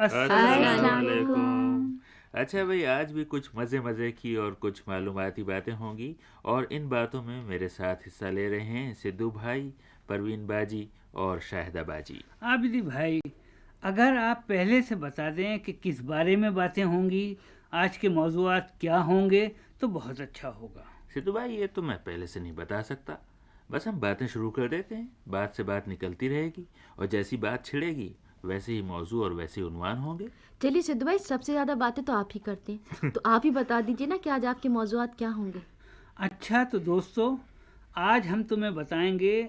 السلام السلام علیکم۔ اچھا بھائی، آج بھی کچھ مزے کی اور کچھ معلوماتی باتیں ہوں گی، اور ان باتوں میں میرے ساتھ حصہ لے رہے ہیں سدھو بھائی، پروین باجی اور شاہدہ باجی۔ عابدی بھائی، اگر آپ پہلے سے بتا دیں کہ کس بارے میں باتیں ہوں گی، آج کے موضوعات کیا ہوں گے، تو بہت اچھا ہوگا۔ سدھو بھائی، یہ تو میں پہلے سے نہیں بتا سکتا، بس ہم باتیں شروع کر دیتے ہیں، بات سے بات نکلتی رہے گی، اور جیسی بات چھڑے گی ویسے ہی موضوع اور ویسے ہی عنوان ہوں گے۔ چلیے سدھو بھائی، سب سے زیادہ باتیں تو آپ ہی کرتے ہیں، تو آپ ہی بتا دیجیے نا کہ آج آپ کے موضوعات کیا ہوں گے۔ اچھا تو دوستو، آج ہم تمہیں بتائیں گے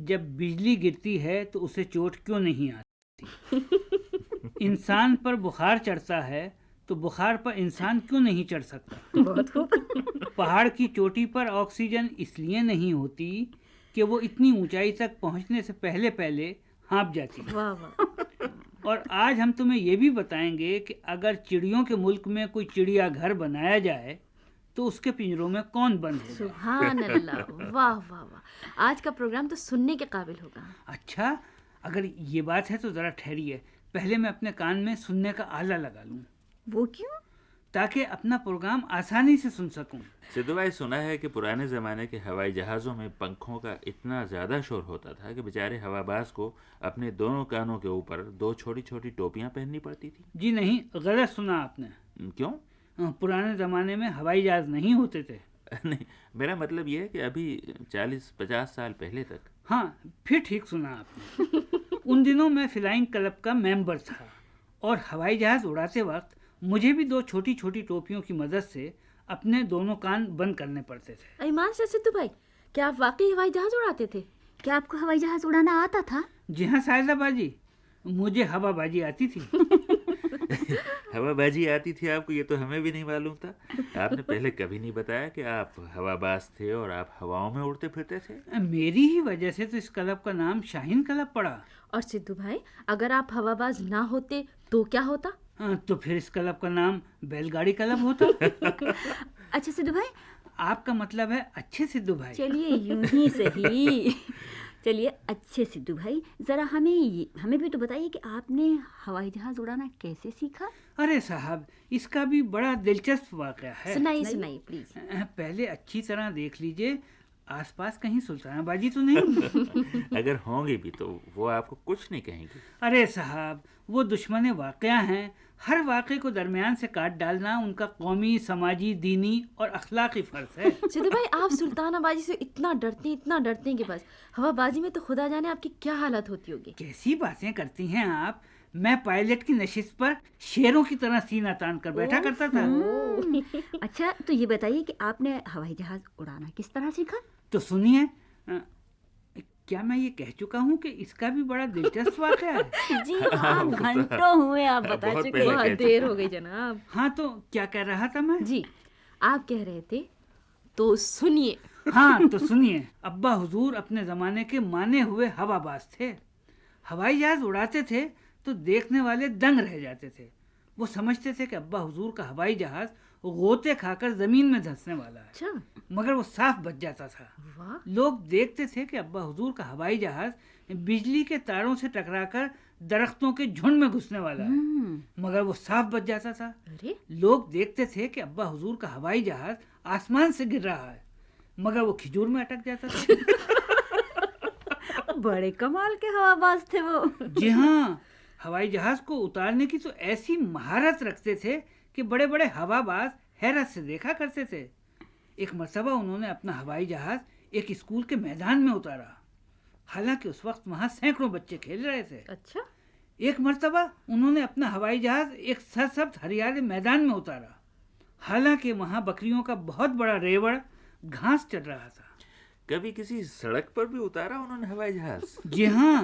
جب بجلی گرتی ہے تو اسے چوٹ کیوں نہیں آتی، انسان پر بخار چڑھتا ہے تو بخار پر انسان کیوں نہیں چڑھ سکتا، بہت خوب۔ پہاڑ کی چوٹی پر آکسیجن اس لیے نہیں ہوتی کہ وہ اتنی اونچائی تک پہنچنے سے پہلے ہانپ جاتی ہے۔ واہ واہ۔ اور آج ہم تمہیں یہ بھی بتائیں گے کہ اگر چڑیوں کے ملک میں کوئی چڑیا گھر بنایا جائے تو اس کے پنجروں میں کون بند ہوگا؟ سبحان اللہ، واہ واہ واہ، آج کا پروگرام تو سننے کے قابل ہوگا۔ اچھا، اگر یہ بات ہے تو ذرا ٹھہریے، پہلے میں اپنے کان میں سننے کا آلہ لگا لوں وہ کیوں؟ تاکہ اپنا پروگرام آسانی سے سن سکوں۔ سدھو بھائی، سنا ہے کہ پرانے زمانے کے ہوائی جہازوں میں پنکھوں کا اتنا زیادہ شور ہوتا تھا کہ بیچارے ہوا باز کو اپنے دونوں کانوں کے اوپر 2 چھوٹی ٹوپیاں پہننی پڑتی تھی۔ جی نہیں، غلط سنا آپ نے۔ کیوں؟ پرانے زمانے میں ہوائی جہاز نہیں ہوتے تھے۔ نہیں، میرا مطلب یہ ہے کہ ابھی 40-50 سال پہلے تک۔ ہاں، پھر ٹھیک سنا آپ نے۔ ان دنوں میں فلائنگ کلب کا ممبر تھا، اور ہوائی جہاز اڑاتے وقت مجھے بھی 2 چھوٹی ٹوپیوں کی مدد سے اپنے دونوں کان بند کرنے پڑتے تھے۔ ایمان سے سدھو بھائی، کیا آپ واقعی ہوائی جہاز اڑاتے تھے؟ کیا آپ کو ہوائی جہاز اڑانا آتا تھا؟ جی ہاں شاہدہ باجی، مجھے ہوا بازی آتی تھی۔ ہوا بازی آتی تھی آپ کو؟ یہ تو ہمیں بھی نہیں معلوم تھا۔ آپ نے پہلے کبھی نہیں بتایا کہ آپ ہوا باز تھے اور آپ ہواؤں میں اڑتے پھرتے تھے۔ میری ہی وجہ سے تو اس کلب کا نام شاہین کلب پڑا۔ اور سدھو بھائی، اگر آپ ہوا باز نہ ہوتے تو کیا ہوتا؟ تو پھر اس کلب کا نام بیل گاڑی کلب ہوتا۔ اچھا سدھو بھائی، آپ کا مطلب ہے اچھے سدھو بھائی؟ چلیے یوں ہی صحیح۔ چلیے اچھے سدھو بھائی، ذرا ہمیں بھی تو بتائیے کہ آپ نے ہوائی جہاز اڑانا کیسے سیکھا؟ ارے صاحب، اس کا بھی بڑا دلچسپ واقعہ ہے۔ سنائیے پلیز۔ پہلے اچھی طرح دیکھ لیجئے، آس پاس کہیں سلطانہ باجی تو نہیں؟ اگر ہوں گی بھی تو وہ آپ کو کچھ نہیں کہیں گی۔ ارے صاحب، وہ دشمن واقعہ ہیں، ہر واقعے کو درمیان سے کاٹ ڈالنا ان کا قومی، سماجی، دینی اور اخلاقی فرض ہے۔ سدھو بھائی، آپ سلطانہ بازی سے اتنا ڈرتے ہیں کہ بس ہوا بازی میں تو خدا جانے آپ کی کیا حالت ہوتی ہوگی۔ کیسی باتیں کرتی ہیں آپ؟ میں پائلٹ کی نشست پر شیروں کی طرح سینہ تان کر بیٹھا کرتا تھا۔ اچھا تو یہ بتائیے کہ آپ نے ہوائی جہاز اڑانا کس طرح سیکھا؟ تو سنیے، کیا میں یہ کہہ چکا ہوں کہ اس کا بھی بڑا دلچسپ واقعہ ہے؟ جی ہاں، گھنٹوں ہوئے آپ بتا بہت چکے، پہلے کہہ بہت دیر ہو گئی جناب۔ ہاں، تو کیا کہہ رہا تھا میں؟ جی، آپ کہہ رہے تھے تو سنیے۔ ہاں تو سنیے، ابا حضور اپنے زمانے کے مانے ہوئے ہوا باز تھے۔ ہوائی جہاز اڑاتے تھے تو دیکھنے والے دنگ رہ جاتے تھے۔ وہ سمجھتے تھے کہ ابا حضور کا ہوائی جہاز غوطے کھا کر زمین میں دھنسنے والا ہے، اچھا، مگر وہ صاف بچ جاتا تھا۔ واہ، لوگ دیکھتے تھے کہ ابا حضور کا ہوائی جہاز بجلی کے تاروں سے ٹکرا کر درختوں کے جھنڈ میں گھسنے والا ہے، مگر وہ صاف بچ جاتا تھا۔ ارے لوگ دیکھتے تھے کہ ابا حضور کا ہوائی جہاز آسمان سے گر رہا ہے، مگر وہ کھجور میں اٹک جاتا تھا۔ بڑے کمال کے ہوا باز تھے وہ۔ جی ہاں، ہوائی جہاز کو اتارنے کی تو ایسی مہارت رکھتے تھے کہ بڑے بڑے ہوا باز حیرت سے دیکھا کرتے تھے۔ ایک مرتبہ انہوں نے اپنا ہوائی جہاز ایک اسکول کے میدان میں اتارا، حالانکہ اس وقت وہاں سینکڑوں بچے کھیل رہے تھے۔ اچھا، ایک مرتبہ انہوں نے اپنا ہوائی جہاز ایک سرسبز ہریالے میدان میں اتارا، حالانکہ وہاں بکریوں کا بہت بڑا ریوڑ گھاس چر رہا تھا۔ کبھی کسی سڑک پر بھی اتارا انہوں نے ہوائی جہاز؟ جی ہاں،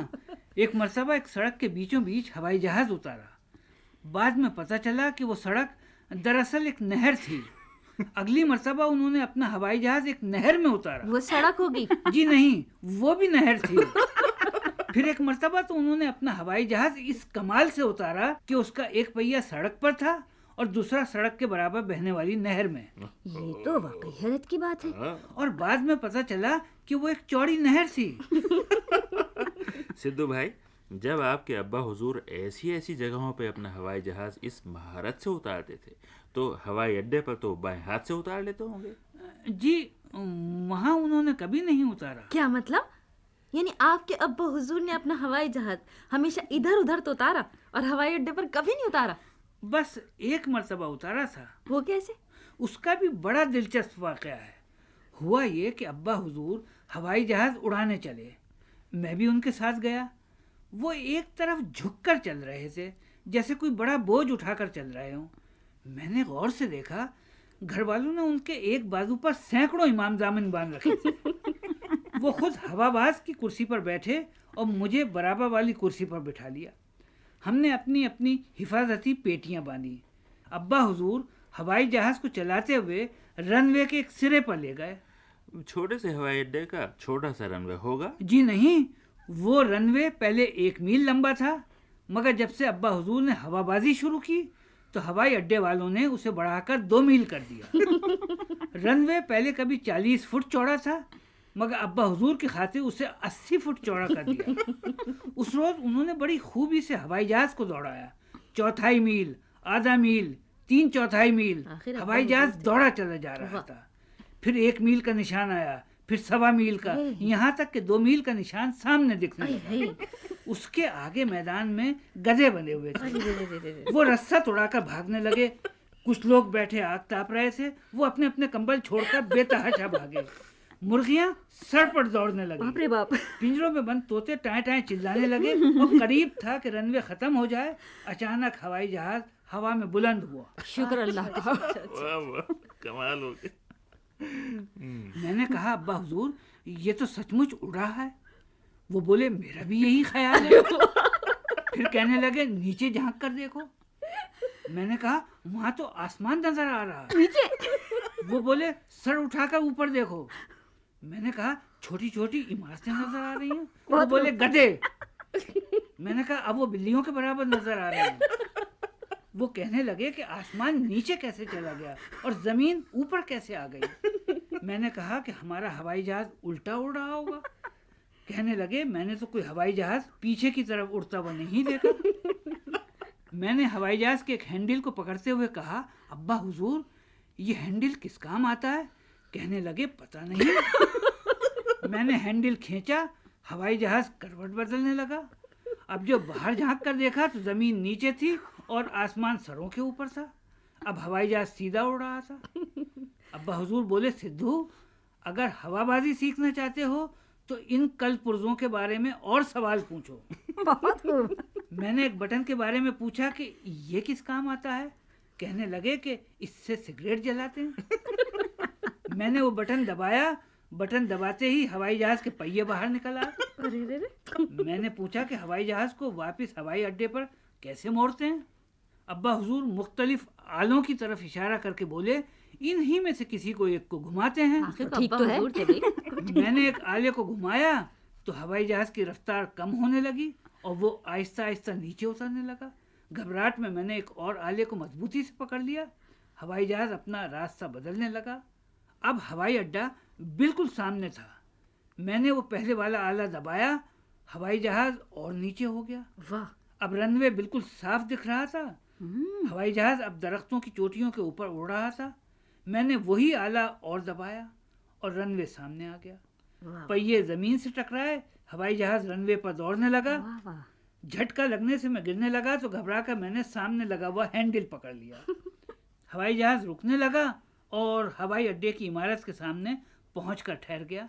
ایک مرتبہ ایک سڑک کے بیچوں بیچ ہوائی جہاز اتارا۔ بعد میں پتہ چلا کہ وہ سڑک دراصل ایک نہر تھی۔ اگلی مرتبہ انہوں نے اپنا ہوائی جہاز ایک نہر میں اتارا۔ وہ سڑک ہوگی؟ جی نہیں، وہ بھی نہر تھی۔ پھر ایک مرتبہ تو انہوں نے اپنا ہوائی جہاز اس کمال سے اتارا کہ اس کا ایک پہیہ سڑک پر تھا اور دوسرا سڑک کے برابر بہنے والی نہر میں۔ یہ تو واقعی حیرت کی بات ہے۔ اور بعد میں پتہ چلا کہ وہ ایک چوڑی نہر تھی۔ سدھو بھائی، جب آپ کے ابا حضور ایسی ایسی جگہوں پہ اپنا ہوائی جہاز اس مہارت سے اتارتے تھے تو ہوائی اڈے پر تو بائیں ہاتھ سے اتار لیتے ہوں گے؟ جی وہاں انہوں نے کبھی نہیں اتارا۔ کیا مطلب؟ یعنی آپ کے ابا حضور نے اپنا ہوائی جہاز ہمیشہ ادھر ادھر تو اتارا اور ہوائی اڈے پر کبھی نہیں اتارا؟ بس ایک مرتبہ اتارا تھا۔ وہ کیسے؟ اس کا بھی بڑا دلچسپ واقعہ ہے۔ ہوا یہ کہ ابا حضور ہوائی جہاز اڑانے چلے، میں بھی ان کے ساتھ گیا۔ وہ ایک طرف جھک کر چل رہے تھے جیسے کوئی بڑا بوجھ اٹھا کر چل رہے ہوں۔ میں نے غور سے دیکھا گھر والوں نے ان کے ایک بازو پر سینکڑوں امام ضامن باندھ رکھے تھے۔ وہ خود ہوا باز کی کرسی پر بیٹھے اور مجھے برابر والی کرسی پر بٹھا لیا۔ ہم نے اپنی اپنی حفاظتی پیٹیاں باندھی۔ ابا حضور ہوائی جہاز کو چلاتے ہوئے رن وے کے ایک سرے پر لے گئے۔ چھوٹے سے ہوائی اڈے کا چھوٹا سا رن وے ہوگا؟ جی نہیں، وہ رن وے پہلے 1 میل لمبا تھا، مگر جب سے ابا حضور نے ہوا بازی شروع کی تو ہوائی اڈے والوں نے اسے بڑھا کر 2 میل کر دیا۔ رن وے پہلے کبھی 40 فٹ چوڑا تھا، مگر ابا حضور کی خاطر اسے 80 فٹ چوڑا کر دیا۔ اس روز انہوں نے بڑی خوبی سے ہوائی جہاز کو دوڑایا۔ 1/4 میل، آدھا میل، 3/4 میل، آخر ابا ہوائی جہاز حضور دوڑا چلا جا رہا تھا۔ پھر 1 میل کا نشان آیا، پھر 1.25 میل کا، یہاں تک کہ 2 میل کا نشان سامنے دکھنے لگا۔ اس کے آگے میدان میں گدھے بنے ہوئے تھے، وہ رسہ توڑا کر بھاگنے لگے۔ کچھ لوگ بیٹھے آگ تاپ رہے تھے، وہ اپنے اپنے کمبل چھوڑ کر بے تحاشا بھاگے۔ مرغیاں سر پر دوڑنے باپ لگی، رے باپ۔ پنجروں میں بند طوطے ٹائیں ٹائیں چلانے لگے، اور قریب تھا کہ رن وے ختم ہو جائے، اچانک ہوائی جہاز ہوا میں بلند ہوا۔ شکر اللہ کا۔ واہ واہ، کمال ہو گیا۔ میں نے کہا ابا حضور یہ تو سچ مچ اڑ رہا ہے۔ وہ بولے میرا بھی یہی خیال ہے۔ پھر کہنے لگے نیچے جھانک کر دیکھو۔ میں نے کہا وہاں تو آسمان نظر آ رہا ہے۔ نیچے؟ وہ بولے سر اٹھا کر اوپر دیکھو۔ میں نے کہا چھوٹی چھوٹی عمارتیں نظر آ رہی ہیں۔ وہ بولے گدھے۔ میں نے کہا اب وہ بلیوں کے برابر نظر آ رہے ہیں۔ وہ کہنے لگے کہ آسمان نیچے کیسے چلا گیا اور زمین اوپر کیسے آ گئی۔ میں نے کہا کہ ہمارا ہوائی جہاز الٹا اڑ رہا ہوگا۔ کہنے لگے میں نے تو کوئی ہوائی جہاز پیچھے کی طرف اڑتا ہوا نہیں دیکھا۔ میں نے ہوائی جہاز کے ایک ہینڈل کو پکڑتے ہوئے کہا ابا حضور یہ ہینڈل کس کام آتا ہے؟ کہنے لگے پتہ نہیں۔ میں نے ہینڈل کھینچا، ہوائی جہاز کروٹ بدلنے لگا۔ اب جو باہر جھانک کر دیکھا تو زمین نیچے تھی اور آسمان سروں کے اوپر تھا۔ اب ہوائی جہاز سیدھا اڑ رہا تھا۔ ابا حضور بولے سدھو اگر ہوا بازی سیکھنا چاہتے ہو تو ان کل پرزوں کے بارے میں اور سوال پوچھو۔ بہت خوب۔ میں نے ایک بٹن کے بارے میں پوچھا کہ یہ کس کام آتا ہے؟ کہنے لگے کہ اس سے سگریٹ جلاتے ہیں۔ میں نے وہ بٹن دبایا، بٹن دباتے ہی ہوائی جہاز کے پہیے باہر نکل آئے۔ میں نے پوچھا کہ ہوائی جہاز کو واپس ہوائی اڈے پر کیسے موڑتے ہیں؟ ابا حضور مختلف آلوں کی طرف اشارہ کر کے بولے انہی میں سے کسی کو ایک کو گھماتے ہیں۔ آخر ٹھیک تو ہے۔ میں نے ایک آلے کو گھمایا تو ہوائی جہاز کی رفتار کم ہونے لگی اور وہ آہستہ آہستہ نیچے اترنے لگا۔ گھبراہٹ میں نے ایک اور آلے کو مضبوطی سے پکڑ لیا۔ ہوائی جہاز اپنا راستہ بدلنے لگا۔ اب ہوائی اڈا بالکل سامنے تھا۔ میں نے وہ پہلے والا آلہ دبایا، ہوائی جہاز اور نیچے ہو گیا۔ واہ۔ اب رن وے بالکل صاف دکھ رہا تھا۔ ہوائی جہاز اب درختوں کی چوٹیوں کے اوپر اڑ رہا تھا۔ میں نے وہی آلہ اور دبایا اور رن وے سامنے آ گیا۔ پہیے زمین سے ٹکرائے، ہوائی جہاز رن وے پر دوڑنے لگا۔ جھٹکا لگنے سے میں گرنے لگا تو گھبرا کر میں نے سامنے لگا ہوا ہینڈل پکڑ لیا۔ ہوائی جہاز رکنے لگا اور ہوائی اڈے کی عمارت کے سامنے پہنچ کر ٹھہر گیا۔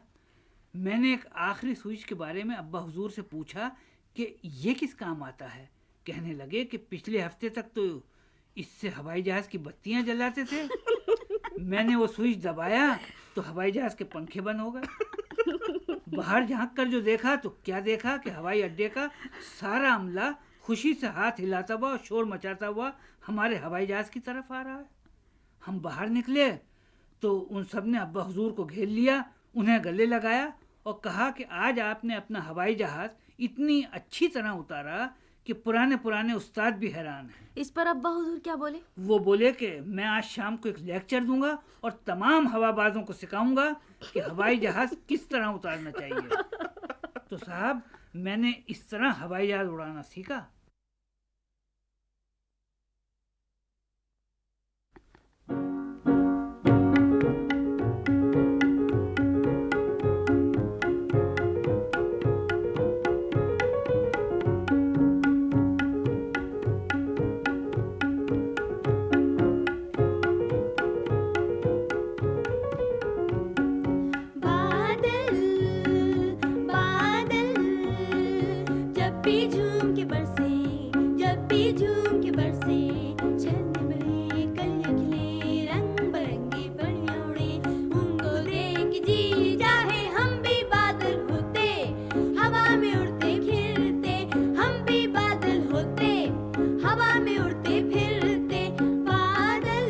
میں نے ایک آخری سوئچ کے بارے میں ابا حضور سے پوچھا کہ یہ کس کام آتا ہے؟ کہنے لگے کہ پچھلے ہفتے تک تو اس سے ہوائی جہاز کی بتیاں جلاتے تھے۔ میں نے وہ سوئچ دبایا تو ہوائی جہاز کے پنکھے بند ہو گئے۔ باہر جھانک کر جو دیکھا تو کیا دیکھا کہ ہوائی اڈے کا سارا عملہ خوشی سے ہاتھ ہلاتا ہوا اور شور مچاتا ہوا ہمارے ہوائی جہاز کی طرف آ رہا ہے۔ ہم باہر نکلے تو ان سب نے ابا حضور کو گھیر لیا، انہیں گلے لگایا اور کہا کہ آج آپ نے اپنا ہوائی جہاز اتنی اچھی طرح اتارا کہ پرانے استاد بھی حیران ہیں۔ اس پر ابا حضور کیا بولے؟ وہ بولے کہ میں آج شام کو ایک لیکچر دوں گا اور تمام ہوا بازوں کو سکھاؤں گا کہ ہوائی جہاز کس طرح اتارنا چاہیے۔ تو صاحب میں نے اس طرح ہوائی جہاز اڑانا سیکھا۔ بادل بادل جب بھی جھوم کے برسے، جب بھی جھوم کے برسے، چھن بڑے کلیاں کھلے، رنگ برنگی پریاں اڑے، ان کو دیکھ جی چاہے ہم بھی بادل ہوتے، ہوا میں اڑتے پھرتے، ہم بھی بادل ہوتے، ہوا میں اڑتے پھرتے، بادل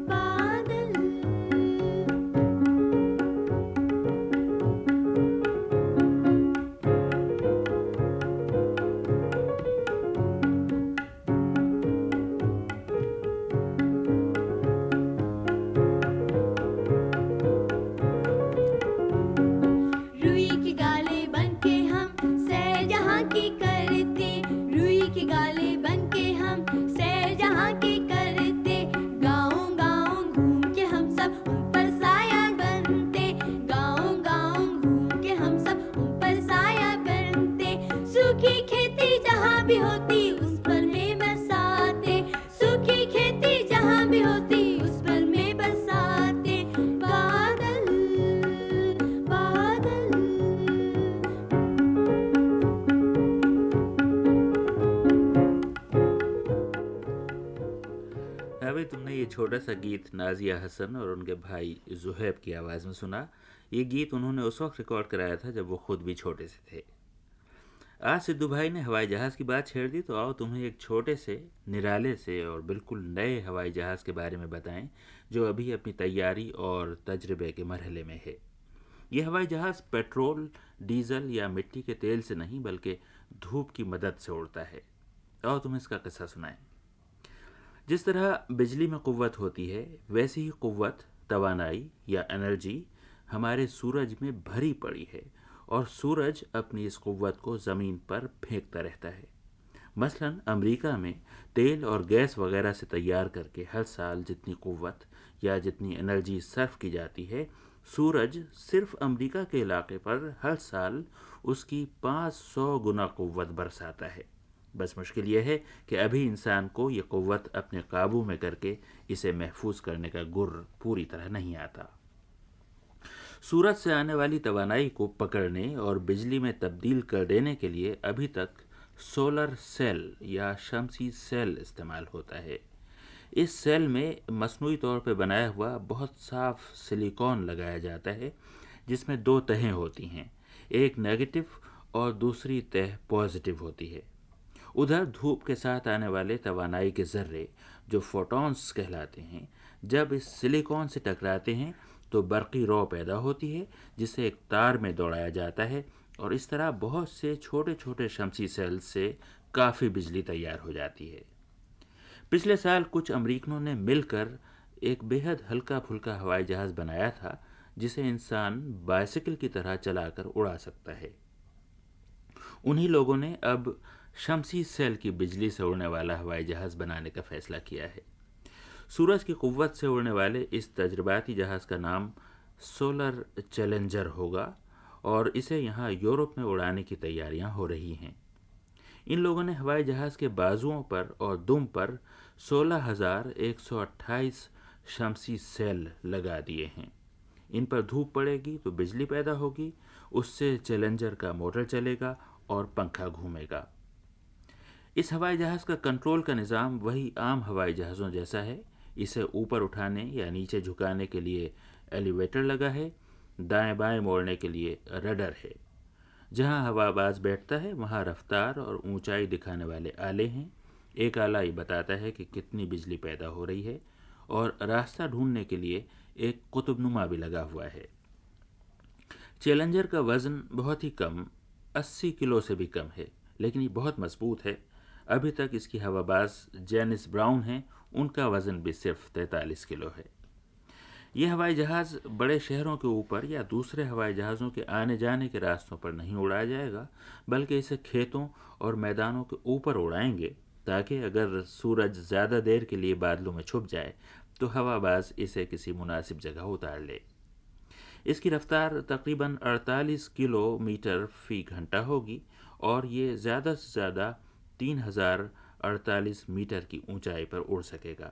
بادل۔ روئی کے گالے بن کے ہم سیر جہاں کی کرتے، روئی کے گالے بن کے ہم سیر جہاں کی کرتے، گاؤں گاؤں گھوم کے ہم سب ان پر سایہ بنتے، گاؤں گاؤں گھوم کے ہم سب ان پر سایہ بنتے، سوکھی کھیتی جہاں بھی ہوتی اس پر میں برساتے، سوکھی کھیتی جہاں بھی ہوتی اس پر میں برساتے، بادل بادل۔ ابھی تم نے یہ چھوٹا سا گیت نازیہ حسن اور ان کے بھائی زہیب کی آواز میں سنا۔ یہ گیت انہوں نے اس وقت ریکارڈ کرایا تھا جب وہ خود بھی چھوٹے سے تھے۔ آج سدھو بھائی نے ہوائی جہاز کی بات چھیڑ دی تو آؤ تمہیں ایک چھوٹے سے، نرالے سے اور بالکل نئے ہوائی جہاز کے بارے میں بتائیں جو ابھی اپنی تیاری اور تجربے کے مرحلے میں ہے۔ یہ ہوائی جہاز پیٹرول، ڈیزل یا مٹی کے تیل سے نہیں بلکہ دھوپ کی مدد سے اڑتا ہے۔ آؤ تمہیں اس کا قصہ سنائیں۔ جس طرح بجلی میں قوت ہوتی ہے، ویسی ہی قوت، توانائی یا انرجی ہمارے سورج میں بھری پڑی ہے، اور سورج اپنی اس قوت کو زمین پر پھینکتا رہتا ہے۔ مثلا امریکہ میں تیل اور گیس وغیرہ سے تیار کر کے ہر سال جتنی قوت یا جتنی انرجی صرف کی جاتی ہے، سورج صرف امریکہ کے علاقے پر ہر سال اس کی 500 گنا قوت برساتا ہے۔ بس مشکل یہ ہے کہ ابھی انسان کو یہ قوت اپنے قابو میں کر کے اسے محفوظ کرنے کا گر پوری طرح نہیں آتا۔ سورج سے آنے والی توانائی کو پکڑنے اور بجلی میں تبدیل کر دینے کے لیے ابھی تک سولر سیل یا شمسی سیل استعمال ہوتا ہے۔ اس سیل میں مصنوعی طور پہ بنایا ہوا بہت صاف سلیکون لگایا جاتا ہے، جس میں 2 تہیں ہوتی ہیں، ایک نیگیٹو اور دوسری تہ پازیٹو ہوتی ہے۔ ادھر دھوپ کے ساتھ آنے والے توانائی کے ذرے جو فوٹونز کہلاتے ہیں، جب اس سلیکون سے ٹکراتے ہیں تو برقی رو پیدا ہوتی ہے جسے ایک تار میں دوڑایا جاتا ہے، اور اس طرح بہت سے چھوٹے چھوٹے شمسی سیل سے کافی بجلی تیار ہو جاتی ہے۔ پچھلے سال کچھ امریکنوں نے مل کر ایک بے حد ہلکا پھلکا ہوائی جہاز بنایا تھا جسے انسان بائسیکل کی طرح چلا کر اڑا سکتا ہے۔ انہی لوگوں نے اب شمسی سیل کی بجلی سے اڑنے والا ہوائی جہاز بنانے کا فیصلہ کیا ہے۔ سورج کی قوت سے اڑنے والے اس تجرباتی جہاز کا نام سولر چیلنجر ہوگا، اور اسے یہاں یورپ میں اڑانے کی تیاریاں ہو رہی ہیں۔ ان لوگوں نے ہوائی جہاز کے بازوؤں پر اور دم پر 16,128 شمسی سیل لگا دیے ہیں۔ ان پر دھوپ پڑے گی تو بجلی پیدا ہوگی، اس سے چیلنجر کا موٹر چلے گا اور پنکھا گھومے گا۔ اس ہوائی جہاز کا کنٹرول کا نظام وہی عام ہوائی جہازوں جیسا ہے۔ اسے اوپر اٹھانے یا نیچے جھکانے کے لیے ایلیویٹر لگا ہے، دائیں بائیں موڑنے کے لیے رڈر ہے۔ جہاں ہوا باز بیٹھتا ہے وہاں رفتار اور اونچائی دکھانے والے آلے ہیں۔ ایک آلہ یہ بتاتا ہے کہ کتنی بجلی پیدا ہو رہی ہے، اور راستہ ڈھونڈنے کے لیے ایک قطب نما بھی لگا ہوا ہے۔ چیلنجر کا وزن بہت ہی کم، 80 کلو سے بھی کم ہے، لیکن یہ بہت مضبوط ہے۔ ابھی تک اس کی ہوا باز جینس براؤن ہیں، ان کا وزن بھی صرف 43 کلو ہے۔ یہ ہوائی جہاز بڑے شہروں کے اوپر یا دوسرے ہوائی جہازوں کے آنے جانے کے راستوں پر نہیں اڑایا جائے گا، بلکہ اسے کھیتوں اور میدانوں کے اوپر اڑائیں گے، تاکہ اگر سورج زیادہ دیر کے لیے بادلوں میں چھپ جائے تو ہوا باز اسے کسی مناسب جگہ اتار لے۔ اس کی رفتار تقریباً 48 کلو میٹر فی گھنٹہ ہوگی اور یہ زیادہ سے زیادہ 3048 میٹر کی اونچائی پر اڑ سکے گا۔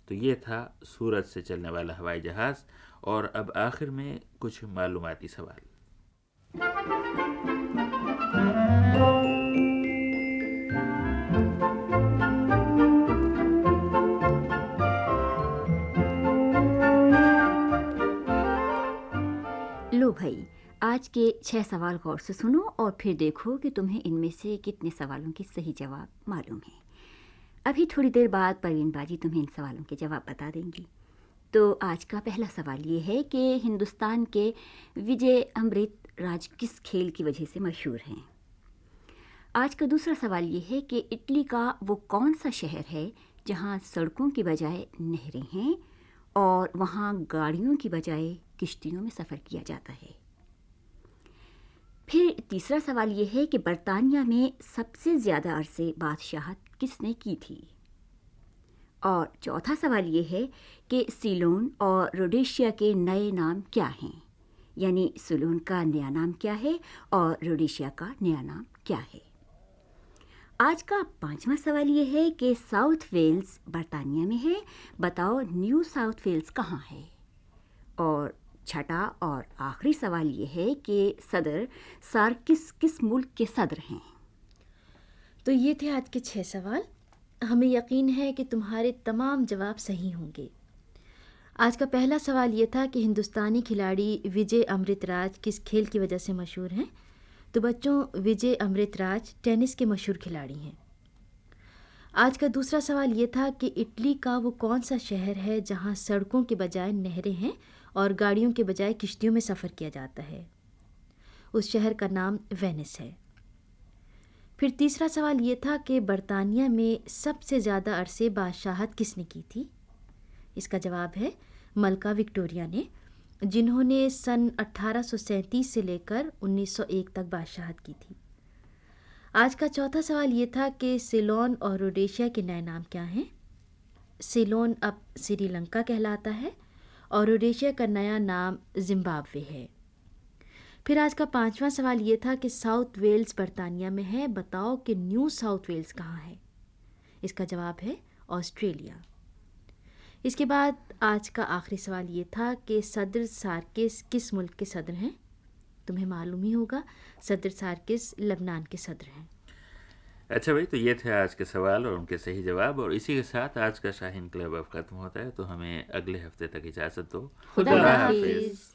تو یہ تھا سورج سے چلنے والا ہوائی جہاز، اور اب آخر میں کچھ معلوماتی سوال۔ لو بھائی، آج کے 6 سوال غور سے سنو اور پھر دیکھو کہ تمہیں ان میں سے کتنے سوالوں کے صحیح جواب معلوم ہیں۔ ابھی تھوڑی دیر بعد پروین باجی تمہیں ان سوالوں کے جواب بتا دیں گی۔ تو آج کا پہلا سوال یہ ہے کہ ہندوستان کے وجے امرت راج کس کھیل کی وجہ سے مشہور ہیں؟ آج کا دوسرا سوال یہ ہے کہ اٹلی کا وہ کون سا شہر ہے جہاں سڑکوں کی بجائے نہریں ہیں اور وہاں گاڑیوں کی بجائے کشتیوں میں سفر کیا جاتا ہے؟ پھر تیسرا سوال یہ ہے کہ برطانیہ میں سب سے زیادہ عرصے بادشاہت کس نے کی تھی؟ اور چوتھا سوال یہ ہے کہ سیلون اور روڈیشیا کے نئے نام کیا ہیں؟ یعنی سیلون کا نیا نام کیا ہے اور روڈیشیا کا نیا نام کیا ہے؟ آج کا 5واں سوال یہ ہے کہ ساؤتھ ویلز برطانیہ میں ہے، بتاؤ نیو ساؤتھ ویلز کہاں ہے؟ اور چھٹا اور آخری سوال یہ ہے کہ صدر سارکس کس ملک کے صدر ہیں؟ تو یہ تھے آج کے 6 سوال۔ ہمیں یقین ہے کہ تمہارے تمام جواب صحیح ہوں گے۔ آج کا پہلا سوال یہ تھا کہ ہندوستانی کھلاڑی وجے امرت راج کس کھیل کی وجہ سے مشہور ہیں؟ تو بچوں، وجے امرت راج ٹینس کے مشہور کھلاڑی ہیں۔ آج کا دوسرا سوال یہ تھا کہ اٹلی کا وہ کون سا شہر ہے جہاں سڑکوں کے بجائے نہریں ہیں اور گاڑیوں کے بجائے کشتیوں میں سفر کیا جاتا ہے؟ اس شہر کا نام وینس ہے۔ پھر تیسرا سوال یہ تھا کہ برطانیہ میں سب سے زیادہ عرصے بادشاہت کس نے کی تھی؟ اس کا جواب ہے ملکہ وکٹوریہ نے، جنہوں نے سن 1837 سے لے کر 1901 تک بادشاہت کی تھی۔ آج کا چوتھا سوال یہ تھا کہ سیلون اور روڈیشیا کے نئے نام کیا ہیں؟ سیلون اب سری لنکا کہلاتا ہے اور روڈیشیا کا نیا نام زمبابوے ہے۔ پھر آج کا 5واں سوال یہ تھا کہ ساؤتھ ویلز برطانیہ میں ہے، بتاؤ کہ نیو ساؤتھ ویلز کہاں ہے؟ اس کا جواب ہے آسٹریلیا۔ اس کے بعد آج کا آخری سوال یہ تھا کہ صدر سارکس کس ملک کے صدر ہیں؟ تمہیں معلوم ہی ہوگا، صدر سارکس لبنان کے صدر ہیں۔ اچھا بھائی، تو یہ تھے آج کے سوال اور ان کے صحیح جواب، اور اسی کے ساتھ آج کا شاہین کلب اب ختم ہوتا ہے۔ تو ہمیں اگلے ہفتے تک اجازت دو۔ خدا حافظ۔